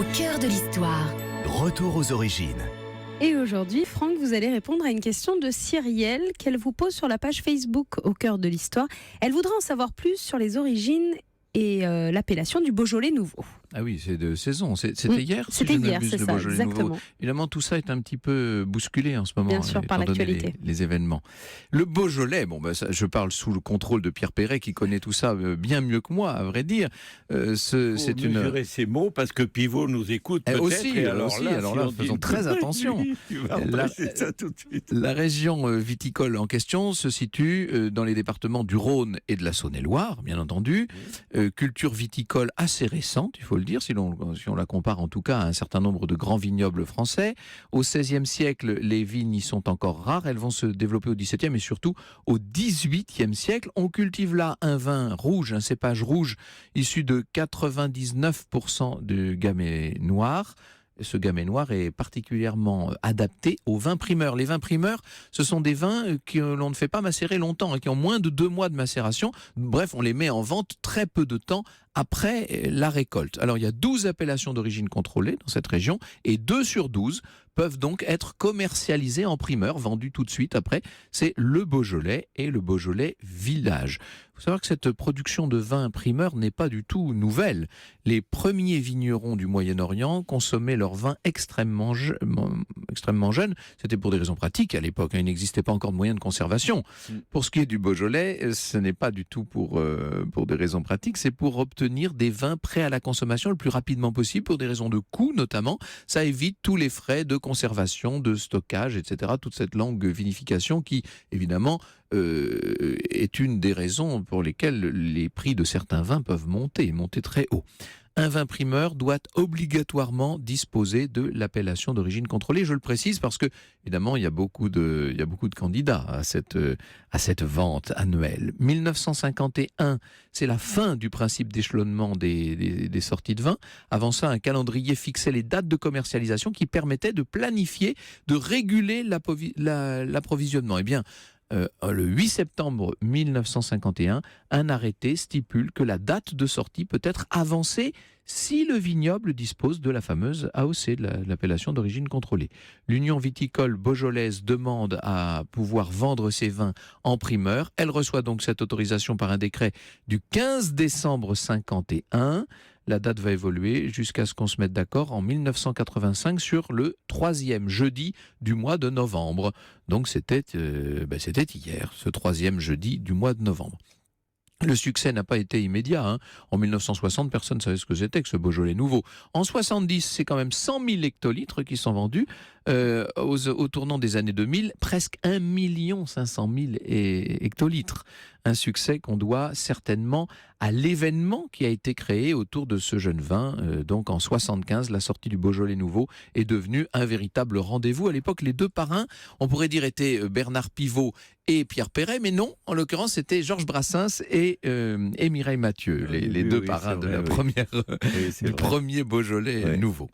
Au cœur de l'histoire. Retour aux origines. Et aujourd'hui, Franck, vous allez répondre à une question de Cyrielle qu'elle vous pose sur la page Facebook Au cœur de l'histoire. Elle voudrait en savoir plus sur les origines et l'appellation du Beaujolais nouveau. Ah oui, c'est de saison. C'était hier, C'était hier, c'est le ça, Beaujolais exactement. nouveau. Évidemment, tout ça est un petit peu bousculé en ce moment. Bien sûr, par étant donné l'actualité. les événements. Le Beaujolais, je parle sous le contrôle de Pierre Perret, qui connaît tout ça bien mieux que moi, à vrai dire. C'est mesurer ces mots parce que Pivot nous écoute peut-être. Aussi, alors là, faisons très attention. Tu vas remplacer ça tout de suite. La région viticole en question se situe dans les départements du Rhône et de la Saône-et-Loire, bien entendu. Culture viticole assez récente, il faut le dire, si on la compare en tout cas à un certain nombre de grands vignobles français. Au XVIe siècle, les vignes y sont encore rares. Elles vont se développer au XVIIe et surtout au XVIIIe siècle. On cultive là un vin rouge, un cépage rouge issu de 99% de gamay noir. Ce gamay noir est particulièrement adapté aux vins primeurs. Les vins primeurs, ce sont des vins que l'on ne fait pas macérer longtemps, qui ont moins de 2 mois de macération. Bref, on les met en vente très peu de temps après la récolte. Alors, il y a 12 appellations d'origine contrôlée dans cette région et 2 sur 12 peuvent donc être commercialisés en primeur, vendus tout de suite après. C'est le Beaujolais et le Beaujolais Village. Il faut savoir que cette production de vin primeur n'est pas du tout nouvelle. Les premiers vignerons du Moyen-Orient consommaient leur vin extrêmement jeune. C'était pour des raisons pratiques à l'époque. Il n'existait pas encore de moyens de conservation. Pour ce qui est du Beaujolais, ce n'est pas du tout pour des raisons pratiques. C'est pour obtenir des vins prêts à la consommation le plus rapidement possible, pour des raisons de coût notamment. Ça évite tous les frais de conservation, de stockage, etc. Toute cette longue vinification qui, évidemment, est une des raisons pour lesquelles les prix de certains vins peuvent monter très haut. Un vin primeur doit obligatoirement disposer de l'appellation d'origine contrôlée. Je le précise parce que, évidemment, il y a beaucoup de candidats à cette vente annuelle. 1951, c'est la fin du principe d'échelonnement des sorties de vin. Avant ça, un calendrier fixait les dates de commercialisation qui permettaient de planifier, de réguler l'approvisionnement. Eh bien, le 8 septembre 1951, un arrêté stipule que la date de sortie peut être avancée si le vignoble dispose de la fameuse AOC, de l'appellation d'origine contrôlée. L'Union viticole beaujolaise demande à pouvoir vendre ses vins en primeur. Elle reçoit donc cette autorisation par un décret du 15 décembre 1951. La date va évoluer jusqu'à ce qu'on se mette d'accord en 1985 sur le 3e jeudi du mois de novembre. Donc c'était hier, ce 3e jeudi du mois de novembre. Le succès n'a pas été immédiat. En 1960, personne ne savait ce que c'était que ce Beaujolais nouveau. En 70, c'est quand même 100 000 hectolitres qui sont vendus. Au tournant des années 2000, presque 1 500 000 hectolitres. Un succès qu'on doit certainement à l'événement qui a été créé autour de ce jeune vin. Donc en 75, la sortie du Beaujolais nouveau est devenue un véritable rendez-vous. À l'époque, les deux parrains, on pourrait dire, étaient Bernard Pivot et Pierre Perret, mais non, en l'occurrence, c'était Georges Brassens et Mireille Mathieu, les deux parrains de la première, du premier Beaujolais nouveau.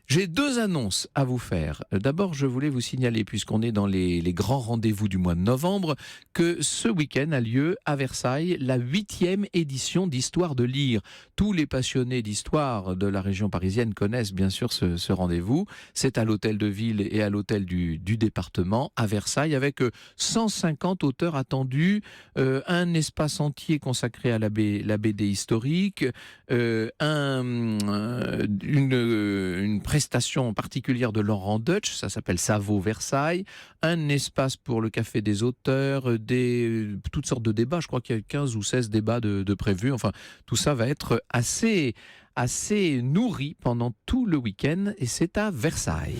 J'ai 2 annonces à vous faire. D'abord, je voulais vous signaler, puisqu'on est dans les grands rendez-vous du mois de novembre, que ce week-end a lieu à Versailles la 8e édition d'Histoire de lire. Tous les passionnés d'histoire de la région parisienne connaissent bien sûr ce rendez-vous. C'est à l'hôtel de ville et à l'hôtel du département à Versailles, avec 150 auteurs attendus, un espace entier consacré à la BD historique, une prestation particulière de Laurent Deutsch, ça s'appelle Ça vaut Versailles, un espace pour le café des auteurs, toutes sortes de débats, je crois qu'il y a 15 ou 16 débats de prévus, enfin tout ça va être assez nourri pendant tout le week-end et c'est à Versailles.